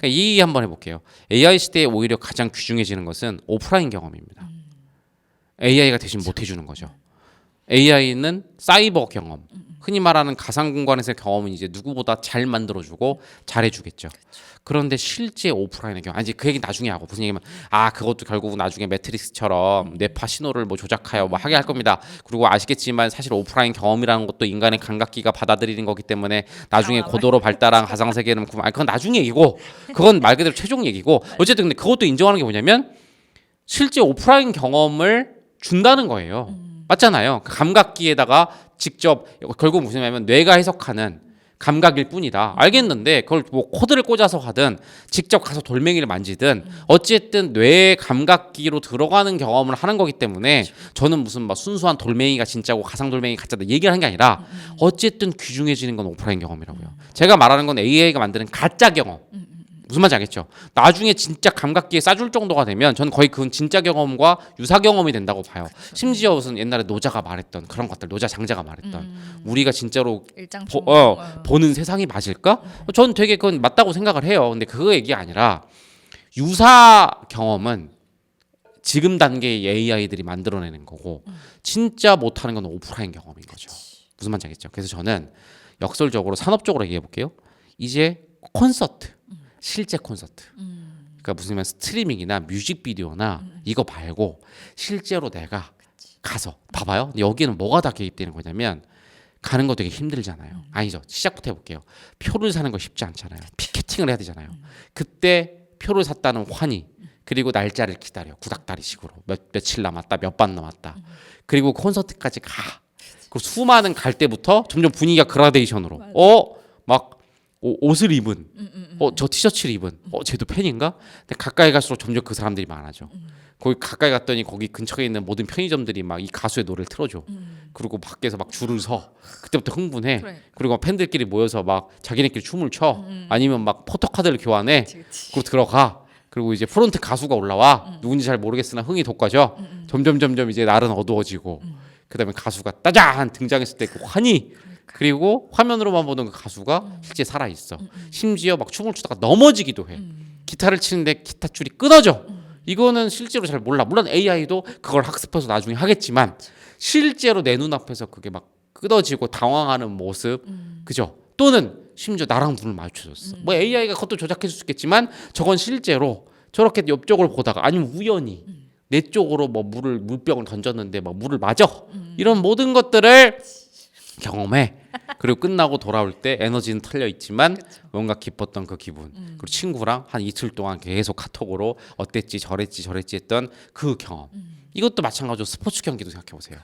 그러니까 이 얘기 한번 해볼게요. AI 시대에 오히려 가장 귀중해지는 것은 오프라인 경험입니다. AI가 대신 못 해주는 거죠. AI는 사이버 경험, 흔히 말하는 가상 공간에서의 경험은 이제 누구보다 잘 만들어주고 잘해주겠죠. 그런데 실제 오프라인의 경험, 아니 그 얘기 나중에 하고 무슨 얘기면 그것도 결국은 나중에 매트릭스처럼 뇌파 신호를 뭐 조작하여 뭐 하게 할 겁니다. 그리고 아시겠지만 사실 오프라인 경험이라는 것도 인간의 감각기가 받아들이는 거기 때문에 나중에 고도로 발달한 가상 세계는 그건 나중 얘기고 그건 말 그대로 최종 얘기고 어쨌든 근데 그것도 인정하는 게 뭐냐면 실제 오프라인 경험을 준다는 거예요. 맞잖아요. 감각기에다가 직접 결국 무슨 말이냐면 뇌가 해석하는 감각일 뿐이다. 알겠는데 그걸 뭐 코드를 꽂아서 하든 직접 가서 돌멩이를 만지든 어쨌든 뇌의 감각기로 들어가는 경험을 하는 거기 때문에 저는 무슨 막 순수한 돌멩이가 진짜고 가상 돌멩이 가짜다 얘기를 하는 게 아니라 어쨌든 귀중해지는 건 오프라인 경험이라고요. 제가 말하는 건 AI가 만드는 가짜 경험. 무슨 말인지 알겠죠? 나중에 진짜 감각기에 싸줄 정도가 되면 저는 거의 그건 진짜 경험과 유사 경험이 된다고 봐요. 심지어 무슨 옛날에 노자가 말했던 그런 것들, 노자 장자가 말했던 우리가 진짜로 보는 세상이 맞을까? 저는 되게 그건 맞다고 생각을 해요. 근데 그 얘기가 아니라 유사 경험은 지금 단계의 AI들이 만들어내는 거고 진짜 못하는 건 오프라인 경험인 거죠. 무슨 말인지 알겠죠? 그래서 저는 역설적으로 산업적으로 얘기해 볼게요. 이제 콘서트 실제 콘서트. 그러니까 무슨 말 스트리밍이나 뮤직비디오나 이거 말고 실제로 내가 가서 봐봐요. 여기는 뭐가 다 개입되는 거냐면 가는 거 되게 힘들잖아요. 아니죠. 시작부터 해볼게요. 표를 사는 거 쉽지 않잖아요. 피켓팅을 해야 되잖아요. 그때 표를 샀다는 환희 그리고 날짜를 기다려 구닥다리식으로 며칠 남았다 몇 반 남았다. 그리고 콘서트까지 가. 그리고 수많은 갈 때부터 점점 분위기가 그라데이션으로 막 옷을 입은 저 티셔츠를 입은 쟤도 팬인가? 근데 가까이 갈수록 점점 그 사람들이 많아져. 거기 가까이 갔더니 거기 근처에 있는 모든 편의점들이 막 이 가수의 노래를 틀어줘. 그리고 밖에서 막 줄을 서. 그때부터 흥분해. 그래. 그리고 팬들끼리 모여서 막 자기네끼리 춤을 춰. 아니면 막 포토카드를 교환해. 그리고 들어가. 그리고 이제 프론트 가수가 올라와. 누군지 잘 모르겠으나 흥이 돋궈져. 점점 이제 날은 어두워지고. 그다음에 가수가 따잔 등장했을 때 그 환희. 그리고 화면으로만 보는 그 가수가 실제 살아 있어. 심지어 막 춤을 추다가 넘어지기도 해. 기타를 치는데 기타 줄이 끊어져. 이거는 실제로 잘 몰라. 물론 AI도 그걸 학습해서 나중에 하겠지만 실제로 내 눈앞에서 그게 막 끊어지고 당황하는 모습, 그죠? 또는 심지어 나랑 눈을 마주쳐줬어. 뭐 AI가 그것도 조작해줄 수 있겠지만 저건 실제로 저렇게 옆쪽을 보다가 아니면 우연히 내 쪽으로 뭐 물병을 던졌는데 막 물을 맞아. 이런 모든 것들을 경험해. 그리고 끝나고 돌아올 때 에너지는 털려 있지만 뭔가 기뻤던 그 기분. 그리고 친구랑 한 이틀 동안 계속 카톡으로 어땠지 저랬지 했던 그 경험. 이것도 마찬가지로 스포츠 경기도 생각해 보세요.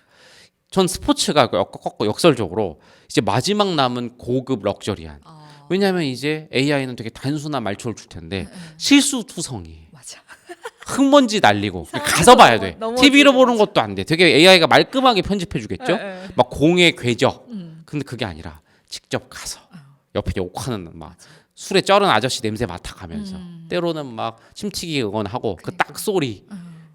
전 스포츠가 역설적으로 이제 마지막 남은 고급 럭셔리한. 왜냐하면 이제 AI는 되게 단순한 말초를 줄 텐데 실수투성이. 맞아. 흙먼지 날리고 가서 봐야 돼. TV로 보는 것도 안 돼. 되게 AI가 말끔하게 편집해 주겠죠. 막 공의 궤적. 근데 그게 아니라 직접 가서 옆에 욕하는 막 술에 쩔은 아저씨 냄새 맡아가면서 때로는 막 침튀기 응원하고 그 딱 소리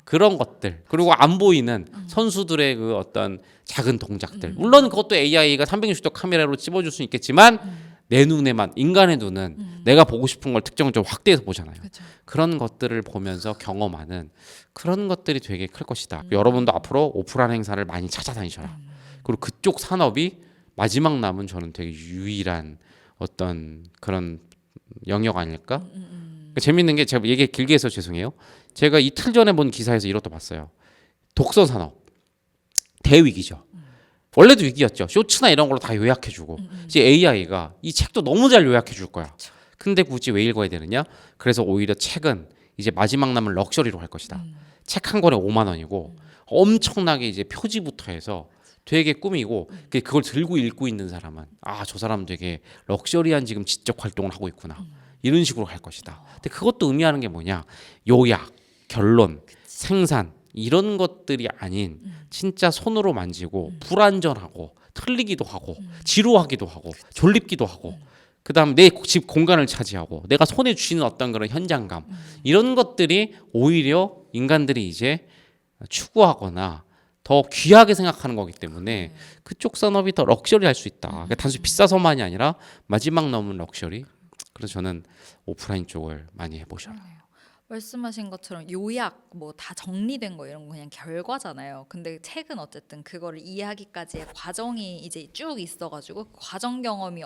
그런 것들 그리고 안 보이는 선수들의 그 어떤 작은 동작들 물론 그것도 AI가 360도 카메라로 찝어줄 수 있겠지만 내 눈에만 인간의 눈은 내가 보고 싶은 걸 특정적으로 확대해서 보잖아요. 그쵸. 그런 것들을 보면서 경험하는 그런 것들이 되게 클 것이다. 여러분도 앞으로 오프라인 행사를 많이 찾아다니셔라. 그리고 그쪽 산업이 마지막 남은 저는 되게 유일한 어떤 그런 영역 아닐까? 재밌는 게 제가 얘기 길게 해서 죄송해요. 제가 이틀 전에 본 기사에서 이것도 봤어요. 독서 산업 대위기죠. 원래도 위기였죠. 쇼츠나 이런 걸로 다 요약해주고 이제 AI가 이 책도 너무 잘 요약해줄 거야. 근데 굳이 왜 읽어야 되느냐? 그래서 오히려 책은 이제 마지막 남은 럭셔리로 할 것이다. 책 한 권에 5만 원이고 엄청나게 이제 표지부터 해서 되게 꾸미고 그걸 들고 읽고 있는 사람은 저 사람 되게 럭셔리한 지금 지적 활동을 하고 있구나. 이런 식으로 할 것이다. 근데 그것도 의미하는 게 뭐냐? 요약, 결론, 생산 이런 것들이 아닌 진짜 손으로 만지고 불안전하고 틀리기도 하고 지루하기도 하고 졸립기도 하고 그다음 내 집 공간을 차지하고 내가 손에 쥐는 어떤 그런 현장감 이런 것들이 오히려 인간들이 이제 추구하거나 더 귀하게 생각하는 거기 때문에 그쪽 산업이 더 럭셔리할 수 있다. 그러니까 단순히 비싸서만이 아니라 마지막 남은 럭셔리 그래서 저는 오프라인 쪽을 많이 해보셔라. 말씀하신 것처럼 요약 뭐 다 정리된 거 이런 거 그냥 결과잖아요. 근데 책은 어쨌든 그거를 이해하기까지의 과정이 이제 쭉 있어가지고 과정 경험에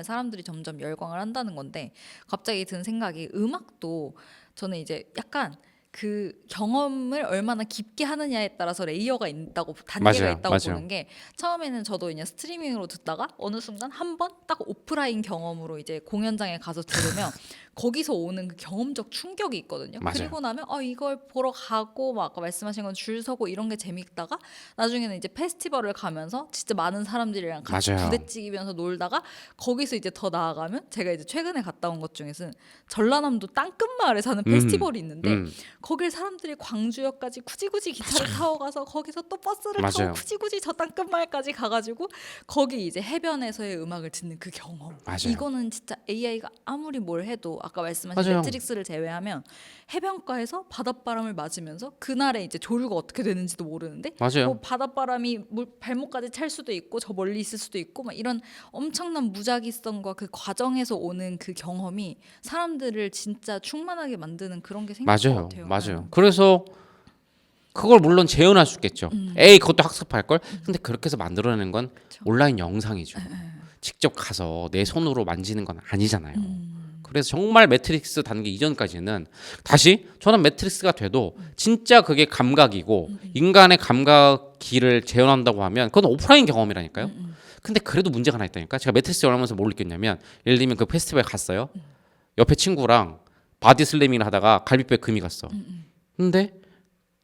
사람들이 점점 열광을 한다는 건데 갑자기 든 생각이 음악도 저는 이제 약간 그 경험을 얼마나 깊게 하느냐에 따라서 레이어가 있다고 단계가 맞아요, 있다고 맞아요. 보는 게 처음에는 저도 그냥 스트리밍으로 듣다가 어느 순간 한 번 딱 오프라인 경험으로 이제 공연장에 가서 들으면 거기서 오는 그 경험적 충격이 있거든요. 맞아요. 그리고 나면 이걸 보러 가고 막 아까 말씀하신 건 줄 서고 이런 게 재밌다가 나중에는 이제 페스티벌을 가면서 진짜 많은 사람들이랑 같이 맞아요. 부대찌기면서 놀다가 거기서 이제 더 나아가면 제가 이제 최근에 갔다 온 것 중에서는 전라남도 땅끝마을에 사는 페스티벌이 있는데 거길 사람들이 광주역까지 굳이 기차를 타고 가서 거기서 또 버스를 맞아요. 타고 굳이 저 땅끝마을까지 가가지고 거기 이제 해변에서의 음악을 듣는 그 경험. 맞아요. 이거는 진짜 AI가 아무리 뭘 해도 아까 말씀하신 맞아요. 매트릭스를 제외하면 해변가에서 바닷바람을 맞으면서 그날의 이제 조류가 어떻게 되는지도 모르는데 맞아요. 뭐 바닷바람이 발목까지 찰 수도 있고 저 멀리 있을 수도 있고 막 이런 엄청난 무작위성과 그 과정에서 오는 그 경험이 사람들을 진짜 충만하게 만드는 그런 게 생길 것 맞아요. 같아요. 맞아요. 그래서 그걸 물론 재현할 수 있겠죠. 에이 그것도 학습할 걸. 근데 그렇게 해서 만들어내는 건 온라인 영상이죠. 직접 가서 내 손으로 만지는 건 아니잖아요. 그래서 정말 매트릭스 단계 이전까지는 다시 저는 매트릭스가 돼도 진짜 그게 감각이고 인간의 감각기를 재현한다고 하면 그건 오프라인 경험이라니까요. 근데 그래도 문제가 하나 있다니까. 제가 매트릭스 열면서 뭘 느꼈냐면 예를 들면 그 페스티벌에 갔어요. 옆에 친구랑 바디 슬래밍을 하다가 갈비뼈에 금이 갔어. 근데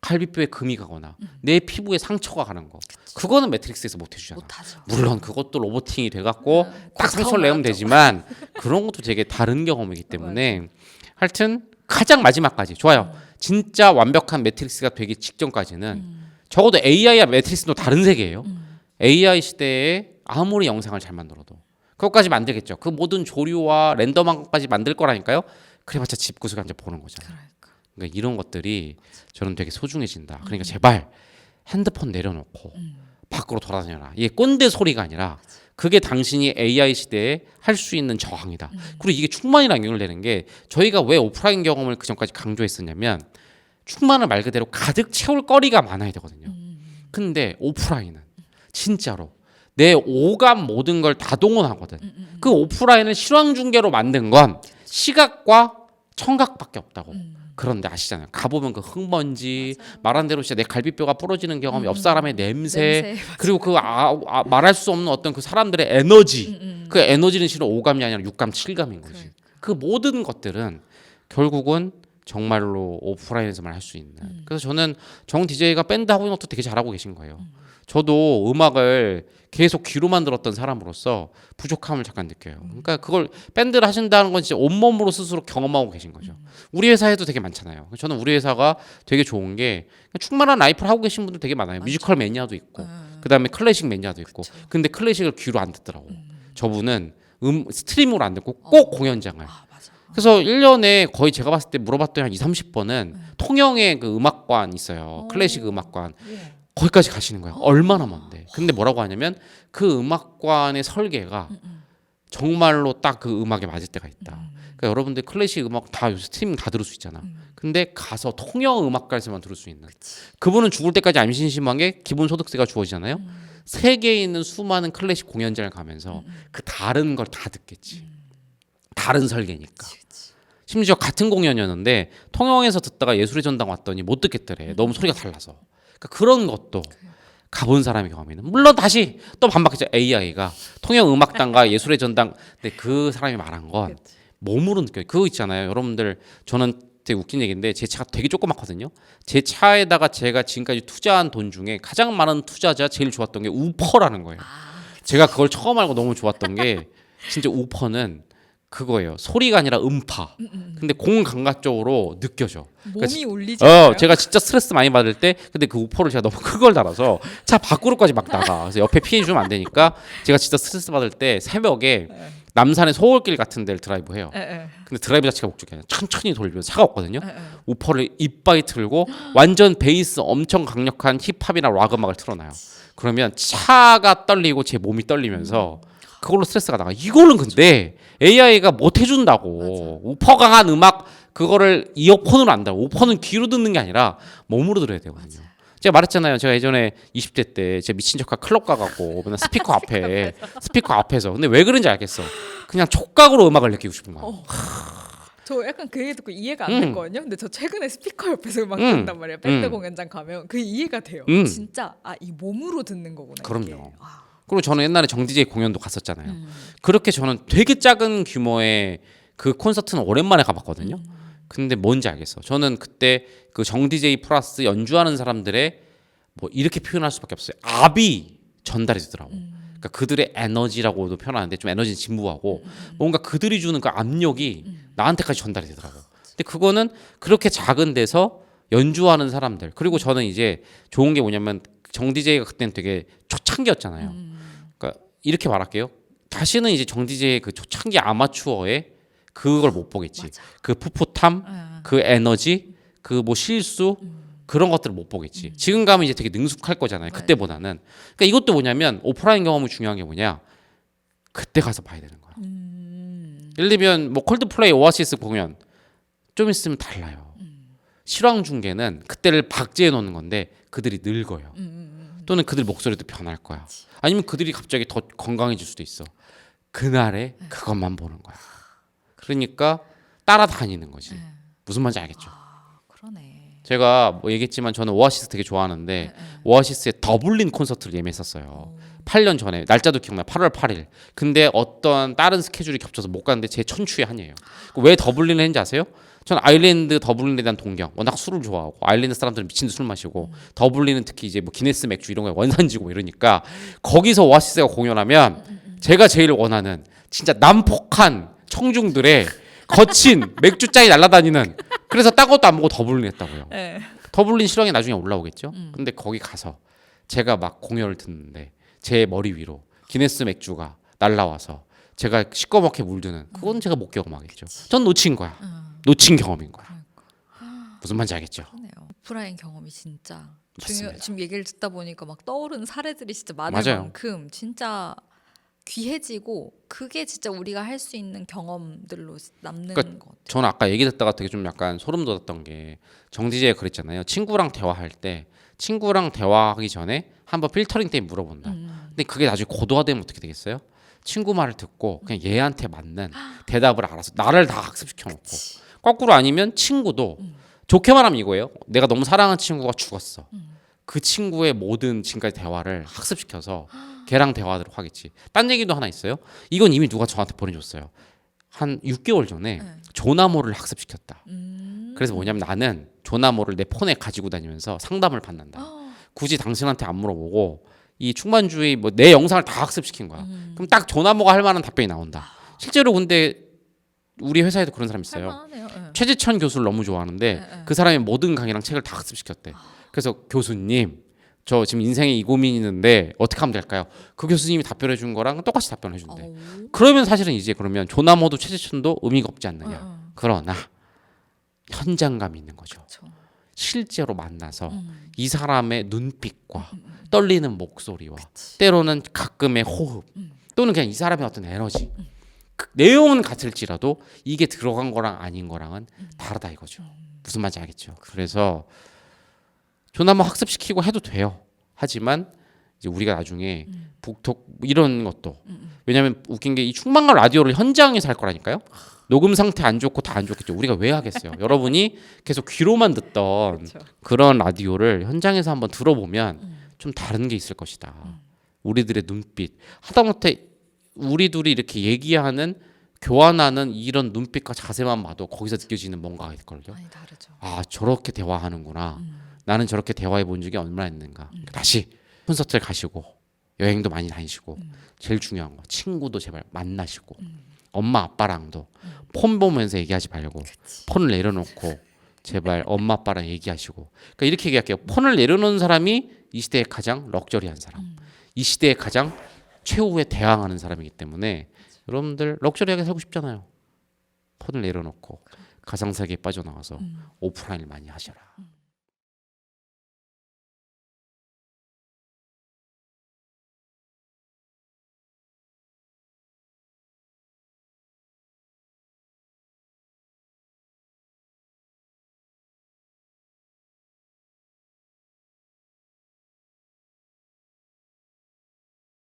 갈비뼈에 금이 가거나 내 피부에 상처가 가는 거 그거는 매트릭스에서 못 해주잖아. 못하죠. 물론 그것도 로보팅이 돼갖고 딱 상처를 고통을 내면 하죠. 되지만 그런 것도 되게 다른 경험이기 때문에 하여튼 가장 마지막까지 좋아요. 진짜 완벽한 매트릭스가 되기 직전까지는 적어도 AI와 매트릭스도 다른 세계예요. AI 시대에 아무리 영상을 잘 만들어도 그것까지 만들겠죠. 그 모든 조류와 랜덤한 것까지 만들 거라니까요. 그래봤자 집 구석에 앉아 보는 거잖아요. 그러니까 이런 것들이 저는 되게 소중해진다. 그러니까 제발 핸드폰 내려놓고 밖으로 돌아다녀라. 이게 꼰대 소리가 아니라 그게 당신이 AI 시대에 할 수 있는 저항이다. 그리고 이게 충만이랑 연결되는 게 저희가 왜 오프라인 경험을 그 전까지 강조했었냐면 충만을 말 그대로 가득 채울 거리가 많아야 되거든요. 근데 오프라인은 진짜로 내 오감 모든 걸 다 동원하거든. 그 오프라인을 실황 중계로 만든 건 시각과 청각밖에 없다고. 그런데 아시잖아요. 가보면 그 흙먼지 말한 대로 진짜 내 갈비뼈가 부러지는 경험, 옆 사람의 냄새 그리고 그 말할 수 없는 어떤 그 사람들의 에너지 그 에너지는 실은 오감이 아니라 육감, 칠감인 거지. 그 모든 것들은 결국은 정말로 오프라인에서만 할 수 있는. 그래서 저는 정 DJ가 밴드 하고 있는 것도 되게 잘하고 계신 거예요. 저도 음악을 계속 귀로만 들었던 사람으로서 부족함을 잠깐 느껴요. 그러니까 그걸 밴드를 하신다는 건 진짜 온몸으로 스스로 경험하고 계신 거죠. 우리 회사에도 되게 많잖아요. 저는 우리 회사가 되게 좋은 게 충만한 라이프를 하고 계신 분들 되게 많아요. 뮤지컬 매니아도 있고 그다음에 클래식 매니아도 있고. 근데 클래식을 귀로 안 듣더라고. 저분은 스트리밍으로 안 듣고 꼭 공연장을. 그래서 1년에 거의 제가 봤을 때 물어봤더니 한 2, 30번은 통영에 그 음악관 있어요. 클래식 음악관. 거기까지 가시는 거야. 얼마나 먼데. 근데 뭐라고 하냐면 그 음악관의 설계가 정말로 딱 그 음악에 맞을 때가 있다. 그러니까 여러분들 클래식 음악 다 요새 스트리밍 다 들을 수 있잖아. 근데 가서 통영 음악관에서만 들을 수 있는. 그분은 죽을 때까지 안 심심한 게 기본 소득세가 주어지잖아요. 세계에 있는 수많은 클래식 공연장을 가면서 그 다른 걸 다 듣겠지. 다른 설계니까. 심지어 같은 공연이었는데 통영에서 듣다가 예술의 전당 왔더니 못 듣겠더래. 너무 소리가 달라서. 그러니까 그런 것도 가본 사람의 경험에는 물론 다시 또 반박했죠. AI가 통영 음악당과 예술의 전당. 근데 그 사람이 말한 건 몸으로 느껴요. 그거 있잖아요. 여러분들 저는 되게 웃긴 얘기인데 제 차가 되게 조그맣거든요. 제 차에다가 제가 지금까지 투자한 돈 중에 가장 많은 투자자 제일 좋았던 게 우퍼라는 거예요. 제가 그걸 처음 알고 너무 좋았던 게 진짜 우퍼는 그거예요. 소리가 아니라 음파. 근데 공감각적으로 느껴져. 몸이 울리지 않아요? 제가 진짜 스트레스 많이 받을 때 근데 그 우퍼를 제가 너무 큰 걸 달아서 차 밖으로까지 막 나가. 그래서 옆에 피해 주면 안 되니까 제가 진짜 스트레스 받을 때 새벽에 남산의 소울길 같은 데를 드라이브 해요. 근데 드라이브 자체가 목적이 아니라 천천히 돌리면 차가 없거든요. 우퍼를 이빨이 틀고 완전 베이스 엄청 강력한 힙합이나 락 음악을 틀어놔요. 그러면 차가 떨리고 제 몸이 떨리면서 그걸로 스트레스가 나가. 이거는 근데 AI가 못 해준다고. 우퍼 강한 음악 그거를 이어폰으로 안다고. 우퍼는 귀로 듣는 게 아니라 몸으로 들어야 되거든요. 맞아요. 제가 말했잖아요. 제가 예전에 20대 때 제 미친 척한 클럽 가갖고 맨날 스피커 앞에서. 근데 왜 그런지 알겠어. 그냥 촉각으로 음악을 느끼고 싶은 거야. 저 약간 그 얘기 듣고 이해가 안 됐거든요. 근데 저 최근에 스피커 옆에서 음악 음. 듣는단 말이에요. 밴드 공연장 가면 그 이해가 돼요. 음. 진짜 이 몸으로 듣는 거구나. 그럼요. 이게. 그리고 저는 옛날에 정디제이 공연도 갔었잖아요. 그렇게 저는 되게 작은 규모의 그 콘서트는 오랜만에 가봤거든요. 근데 뭔지 알겠어. 저는 그때 그 정디제이 플러스 연주하는 사람들의 뭐 이렇게 표현할 수밖에 없어요. 압이 전달이 되더라고. 그러니까 그들의 에너지라고도 표현하는데 좀 에너지는 진부하고 뭔가 그들이 주는 그 압력이 나한테까지 전달이 되더라고. 근데 그거는 그렇게 작은 데서 연주하는 사람들. 그리고 저는 이제 좋은 게 뭐냐면 정디제이가 그때는 되게 초창기였잖아요. 그러니까 이렇게 말할게요. 다시는 이제 정디제이의 그 초창기 아마추어의 그걸 못 보겠지. 맞아. 그 풋풋함, 그 에너지, 그 뭐 실수 그런 것들을 못 보겠지. 지금 가면 이제 되게 능숙할 거잖아요. 그때보다는. 그러니까 이것도 뭐냐면 오프라인 경험이 중요한 게 뭐냐? 그때 가서 봐야 되는 거야. 예를 들면 뭐 콜드플레이 오아시스 공연 좀 있으면 달라요. 실황 중계는 그때를 박제해 놓는 건데 그들이 늙어요. 또는 그들 목소리도 변할 거야. 아니면 그들이 갑자기 더 건강해질 수도 있어. 그날에 그것만 보는 거야. 그러니까 따라다니는 거지. 무슨 말인지 알겠죠? 그러네. 제가 뭐 얘기했지만 저는 오아시스 되게 좋아하는데 오아시스의 더블린 콘서트를 예매했었어요. 8년 전에 날짜도 기억나요. 8월 8일. 근데 어떤 다른 스케줄이 겹쳐서 못 갔는데 제 천추의 한이에요. 왜 더블린을 했는지 아세요? 저는 아일랜드 더블린에 대한 동경. 워낙 술을 좋아하고 아일랜드 사람들은 미친 듯이 술 마시고 더블린은 특히 이제 뭐 기네스 맥주 이런 거에 원산지고 이러니까 거기서 오아시스가 공연하면 제가 제일 원하는 진짜 난폭한 청중들의 거친 맥주잔이 날아다니는 그래서 딴 것도 안 보고 더블린 했다고요. 네. 더블린 실황이 나중에 올라오겠죠. 근데 거기 가서 제가 막 공연을 듣는데 제 머리 위로 기네스 맥주가 날라와서 제가 시꺼멓게 물드는 그건 제가 못 경험하겠죠. 전 놓친 거야. 놓친 경험인 거야. 무슨 말인지 알겠죠? 그러네요. 오프라인 경험이 진짜 맞습니다. 지금 얘기를 듣다 보니까 막 떠오르는 사례들이 진짜 많을 맞아요. 만큼 진짜 귀해지고 그게 진짜 우리가 할 수 있는 경험들로 남는 그러니까 것 같아요. 저는 아까 얘기 듣다가 되게 좀 약간 소름 돋았던 게 정디제가 그랬잖아요. 친구랑 대화할 때 친구랑 대화하기 전에 한번 필터링 때문에 물어본다. 근데 그게 나중에 고도화되면 어떻게 되겠어요? 친구 말을 듣고 그냥 얘한테 맞는 대답을 알아서 나를 다 학습시켜 놓고 거꾸로 아니면 친구도 좋게 말하면 이거예요. 내가 너무 사랑하는 친구가 죽었어. 그 친구의 모든 지금까지 대화를 학습시켜서 걔랑 대화하도록 하겠지. 딴 얘기도 하나 있어요. 이건 이미 누가 저한테 보내줬어요. 한 6개월 전에 조나모를 학습시켰다. 그래서 뭐냐면 나는 조나모를 내 폰에 가지고 다니면서 상담을 받는다. 굳이 당신한테 안 물어보고 이 충만주의 뭐 내 영상을 다 학습시킨 거야. 그럼 딱 조나모가 할 만한 답변이 나온다. 실제로 근데 우리 회사에도 그런 사람 있어요. 할만하네요. 네. 최지천 교수를 너무 좋아하는데 그 사람이 모든 강의랑 책을 다 학습시켰대. 그래서 교수님 저 지금 인생에 이 고민이 있는데 어떻게 하면 될까요? 그 교수님이 답변해 준 거랑 똑같이 답변해 준대. 그러면 사실은 이제 그러면 조나모도 최지천도 의미가 없지 않느냐. 그러나 현장감이 있는 거죠. 그렇죠. 실제로 만나서 이 사람의 눈빛과 떨리는 목소리와 때로는 가끔의 호흡 또는 그냥 이 사람의 어떤 에너지 그 내용은 같을지라도 이게 들어간 거랑 아닌 거랑은 다르다 이거죠. 무슨 말인지 알겠죠? 그래서 조나모 학습시키고 해도 돼요. 하지만 이제 우리가 나중에 북톡 이런 것도 왜냐하면 웃긴 게 이 충만감 라디오를 현장에서 할 거라니까요. 녹음 상태 안 좋고 다 안 좋겠죠. 우리가 왜 하겠어요? 여러분이 계속 귀로만 듣던 그렇죠. 그런 라디오를 현장에서 한번 들어보면 좀 다른 게 있을 것이다. 우리들의 눈빛 하다못해 우리 둘이 이렇게 얘기하는 교환하는 이런 눈빛과 자세만 봐도 거기서 느껴지는 뭔가가 있걸요. 많이 다르죠. 아 저렇게 대화하는구나. 나는 저렇게 대화해 본 적이 얼마나 있는가. 다시 콘서트를 가시고 여행도 많이 다니시고 제일 중요한 거 친구도 제발 만나시고 엄마 아빠랑도 폰 보면서 얘기하지 말고 폰을 내려놓고 제발 엄마 아빠랑 얘기하시고 그러니까 이렇게 얘기할게요. 폰을 내려놓은 사람이 이 시대의 가장 럭셔리한 사람 이 시대의 가장 최후에 대항하는 사람이기 때문에 여러분들 럭셔리하게 살고 싶잖아요. 폰을 내려놓고 가상세계에 빠져나와서 오프라인을 많이 하셔라.